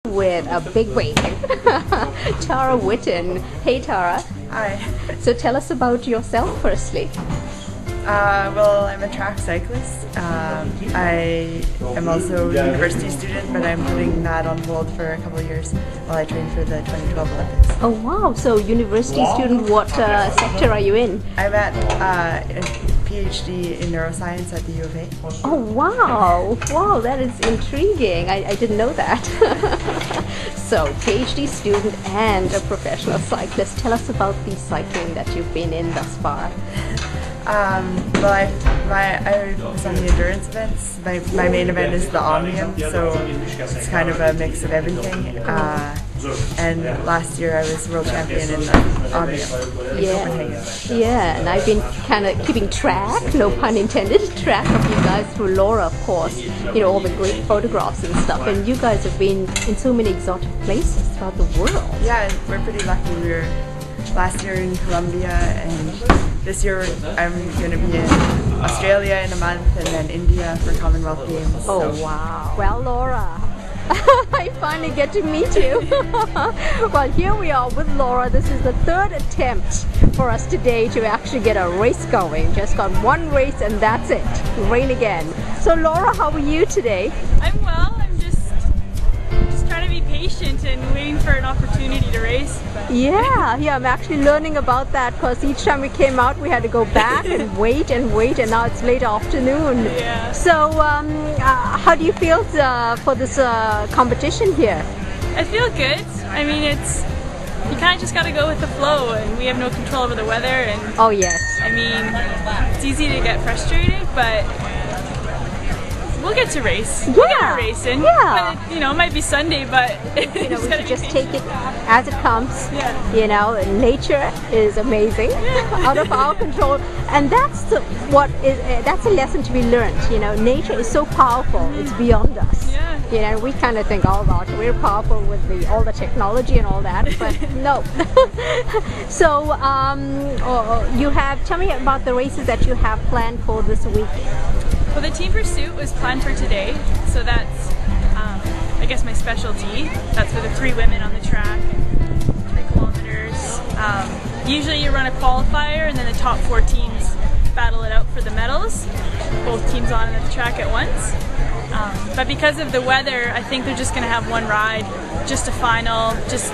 With a big wave. Tara Witten. Hey Tara. Hi. So tell us about yourself firstly. Well, I'm a track cyclist. I am also a university student, but I'm putting that on hold for a couple of years while I train for the 2012 Olympics. Oh wow, so university student, what sector are you in? I'm at a PhD in neuroscience at the U of A. Oh wow, wow, that is intriguing. I didn't know that. So, PhD student and a professional cyclist. Tell us about the cycling that you've been in thus far. Well, I focus on the endurance events. My main event is the Omnium, so it's kind of a mix of everything. And last year I was world champion in the Omnium in Copenhagen. Yeah, and I've been kind of keeping track, no pun intended, track of you guys through Laura, of course. You know, all the great photographs and stuff. And you guys have been in so many exotic places throughout the world. Yeah, we're pretty lucky. We were last year in Colombia, and this year I'm going to be in Australia in a month, and then India for Commonwealth Games. Oh wow. Well, Laura, I finally get to meet you. Well, here we are with Laura. This is the third attempt for us today to actually get a race going. Just got one race and that's it. Rain again. So Laura, how are you today? I'm well. I'm just trying to be patient and waiting for an opportunity to race. Yeah, I'm actually learning about that because each time we came out we had to go back and wait, and now it's late afternoon. Yeah. So how do you feel for this competition here? I feel good. I mean, you kind of just got to go with the flow, and we have no control over the weather. And oh yes. I mean, it's easy to get frustrated, but we'll get to race. Yeah. We'll get a race in. Yeah. But it might be Sunday, but we should just take it as it comes. Yeah. You know, nature is amazing, out of our control, and that's a lesson to be learned. You know, nature is so powerful; it's beyond us. Yeah. You know, we kind of think, oh gosh, we're powerful with all the technology and all that, but no. So, tell me about the races that you have planned for this week. Well, the team pursuit was planned for today, so that's, I guess, my specialty. That's for the 3 women on the track, 3 kilometers. Usually you run a qualifier, and then the top 4 teams battle it out for the medals. Both teams on the track at once. But because of the weather, I think they're just going to have one ride, just a final, just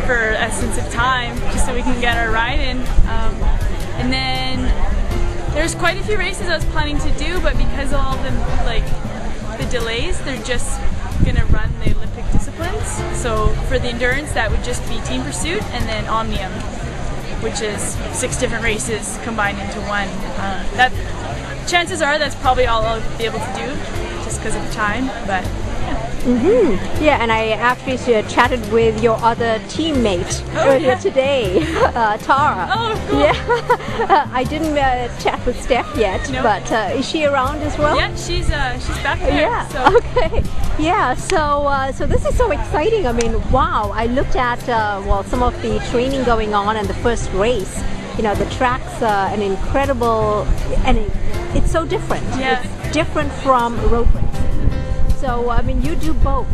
for essence of time, just so we can get our ride in. And then there's quite a few races I was planning to do, but because of all the delays, they're just gonna run the Olympic disciplines. So for the endurance, that would just be team pursuit and then Omnium, which is 6 different races combined into one. That chances are that's probably all I'll be able to do, just because of time. But yeah, and I actually chatted with your other teammate earlier today, Tara. Oh, cool. Yeah, I didn't chat with Steph yet, Nope. but is she around as well? yeah, she's back there. Yeah. So. Okay. Yeah. So this is so exciting. I mean, wow! I looked at some of the training going on and the first race. You know, the track's an incredible, and it's so different. Yeah. It's different from road racing. So, I mean, you do both.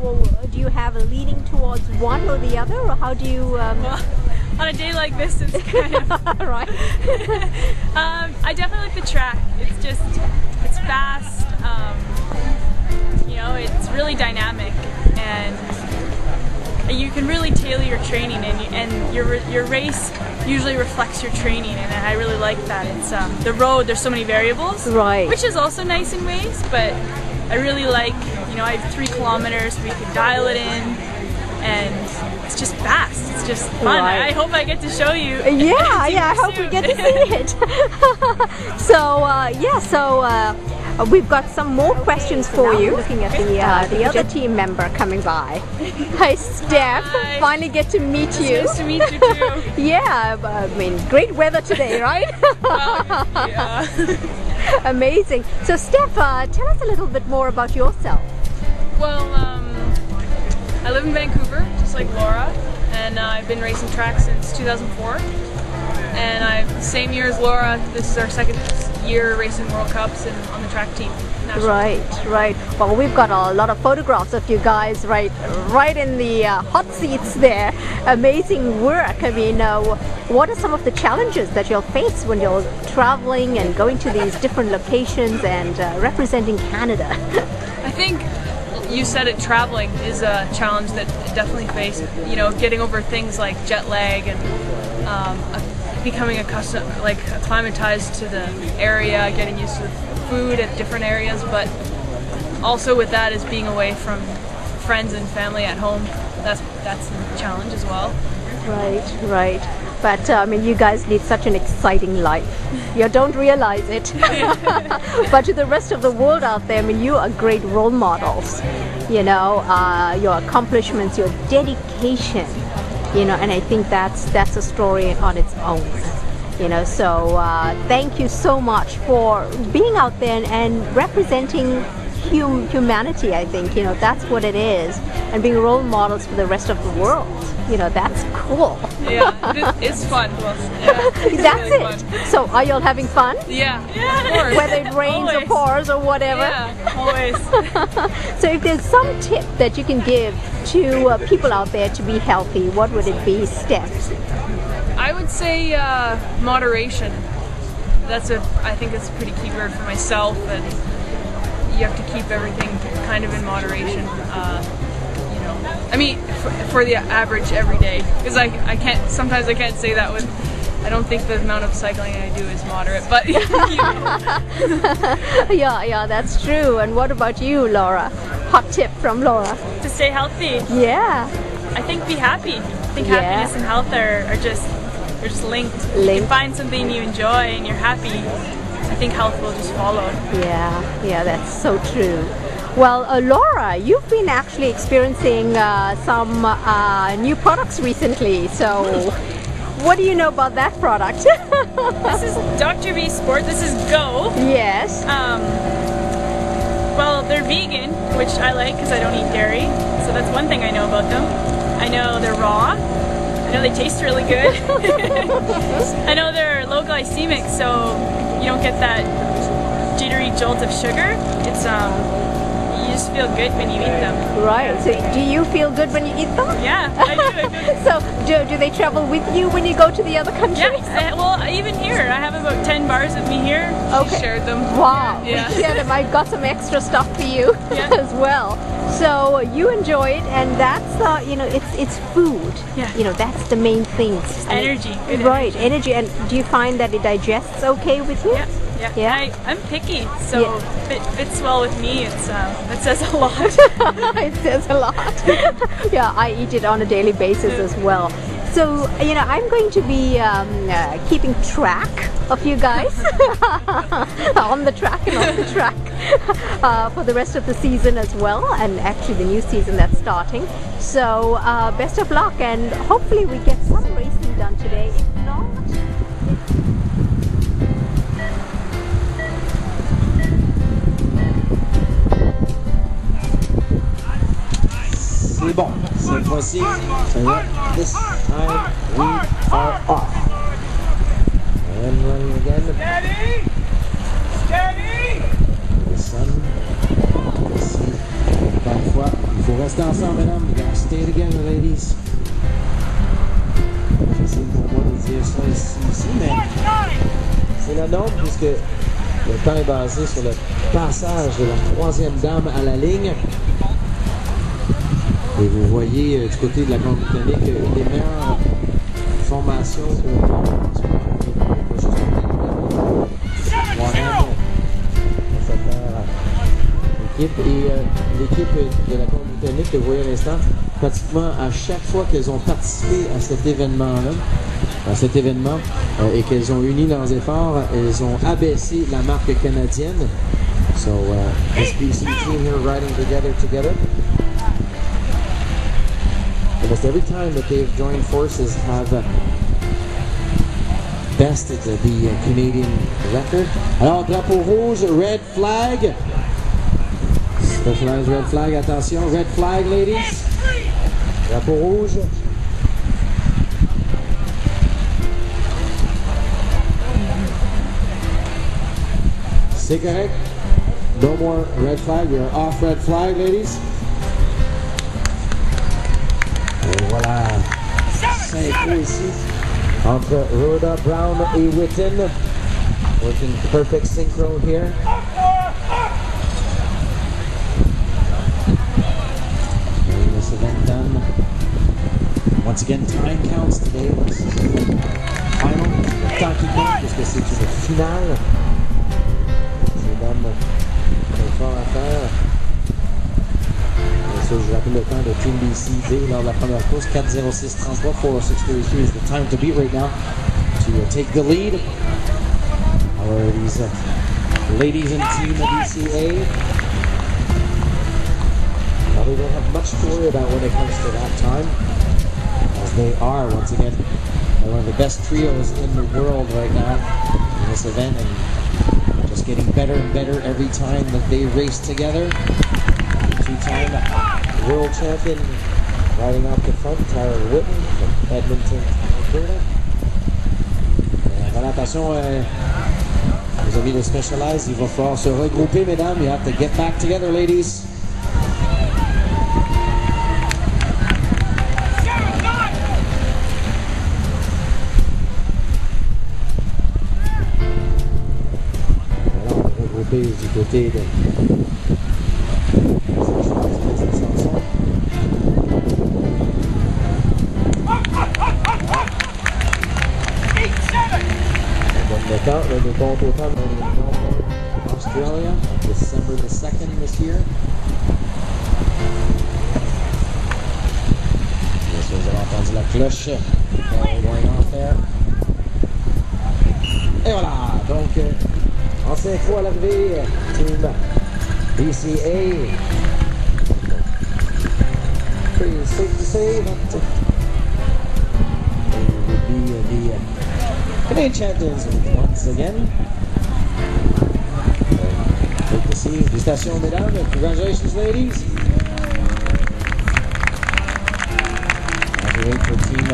Well, do you have a leaning towards one or the other, or how do you... Well, on a day like this, it's kind of... right. I definitely like the track. It's fast, you know, it's really dynamic, and you can really tailor your training, and your race usually reflects your training, and I really like that. It's the road, there's so many variables, right, which is also nice in ways, but I really like, you know, I have 3 kilometers, we can dial it in, and it's just fast, it's just fun. Right. I hope I get to show you. Yeah, I hope we get to see it. So, we've got some more questions for you. Looking at the other team member coming by. Hi, Steph. Hi. Finally get to meet you. Nice to meet you too. Yeah, I mean, great weather today, right? Well, yeah. Amazing. So, Steph, tell us a little bit more about yourself. Well, I live in Vancouver, just like Laura, and I've been racing track since 2004. And same year as Laura, this is our second year racing World Cups and on the track team. National. Right. Well, we've got a lot of photographs of you guys right in the hot seats there. Amazing work. I mean, what are some of the challenges that you'll face when you're traveling and going to these different locations and representing Canada? I think you said it, traveling is a challenge that I definitely face. You know, getting over things like jet lag and becoming acclimatized to the area, getting used to the food at different areas, but also with that is being away from friends and family at home. That's a challenge as well. Right. But I mean, you guys lead such an exciting life. You don't realize it. But to the rest of the world out there, I mean, you are great role models. You know, your accomplishments, your dedication. You know, and I think that's a story on its own. You know, so thank you so much for being out there and representing humanity. I think, you know, that's what it is, and being role models for the rest of the world. You know, that's cool. Yeah, it's fun. Yeah, that's really it. Fun. So are you all having fun? Yeah, of course. Whether it rains or pours or whatever. Yeah, always. So if there's some tip that you can give to people out there to be healthy, what would it be, Steph? I would say moderation. I think that's a pretty key word for myself, and you have to keep everything kind of in moderation. You know, I mean, for the average everyday, because sometimes I can't say that with. I don't think the amount of cycling I do is moderate, but you know. Yeah, that's true. And what about you, Laura? Hot tip from Laura. To stay healthy. Yeah. I think be happy. I think happiness and health are just linked. You can find something you enjoy and you're happy, I think health will just follow. Yeah, that's so true. Well, Laura, you've been actually experiencing some new products recently. So, what do you know about that product? This is Dr. V Sport. This is Go. Yes. Well, they're vegan, which I like because I don't eat dairy. So that's one thing I know about them. I know they're raw. I know they taste really good. I know they're low glycemic, so you don't get that jittery jolt of sugar. It's you just feel good when you eat them. Right. So do you feel good when you eat them? Yeah, I do. So do they travel with you when you go to the other countries? Yeah. Well, even here, I have about 10 bars with me here. Okay. She shared them. Wow. Yeah. We shared them. I got some extra stuff for you as well. So you enjoy it, and that's you know, it's food. Yeah. You know, that's the main thing. Energy. Good right. Energy. And do you find that it digests okay with you? Yeah. I'm picky, so if it fits well with me, it says a lot. It says a lot. Yeah, I eat it on a daily basis as well. So, you know, I'm going to be keeping track of you guys on the track and off the track for the rest of the season as well, and actually the new season that's starting. So, best of luck, and hopefully we get some racing done today. If not, c'est bon. Cette fois-ci, this time we are off. And running again. Steady! Steady! The sun. Ici, encore une fois, il faut rester ensemble, mesdames. You gotta stay together, ladies. C'est pour moi de dire ça ici, mais c'est la norme puisque le temps est basé sur le passage de la troisième dame à la ligne. Et vous voyez du côté de la Colombie-Britannique une des meilleures formations au monde. L'équipe et l'équipe de la Colombie-Britannique que vous voyez à l'instant, pratiquement à chaque fois qu'elles ont participé à cet événement-là, et qu'elles ont uni leurs efforts, elles ont abaissé la marque canadienne. So, SBC team here riding together. Almost every time that they've joined forces have bested the Canadian record. Alors, drapeau rouge, red flag. Specialized red flag, attention, red flag, ladies. Drapeau rouge. C'est correct. No more red flag. We are off red flag, ladies. Et voilà. 5 ici. Entre Rhoda, Brown et Witten. Working perfect synchro here. Getting this event done. Once again, time counts today. This is final. Le temps qui compte parce que c'est une finale. C'est d'hommes très fort à faire. Bien sûr, je rappelle le temps de Team BCD lors de la première course. 4:06:33, 4:06:33 is the time to beat right now to take the lead. However, these ladies in Team BCA, probably don't have much to worry about when it comes to that time, as they are, once again, one of the best trios in the world right now in this event, and just getting better and better every time that they race together. The two-time world champion riding off the front, Tara Witten from Edmonton, Alberta. Voilà, attention, les amis de Specialized, il va falloir se regrouper, mesdames. You have to get back together, ladies. Du côté de the ball will come in Australia, December the 2nd this year. Vous avez entendu la cloche going off there. Et voilà, donc en synchro à l'arrivée, Team BCA. Pretty safe to say that they would be the Canadian champions once again. Great to see. Félicitations, mesdames. Congratulations, ladies. As we wait for Team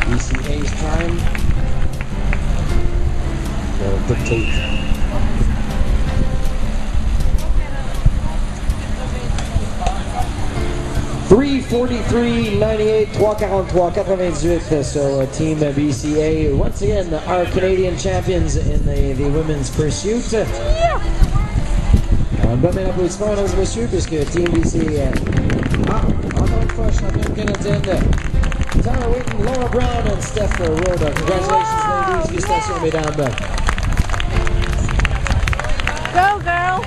BCA's time, they'll dictate. 3:43.98, 3:43.98. So Team BCA, once again, our Canadian champions in the women's pursuit. Un bon applaudissement, mesdames et messieurs, puisque Team BCA, encore une fois, championne canadienne, Tara Witten, Laura Brown, and Steph Rhoda. Congratulations, ladies. Félicitations, mesdames. Go, girl!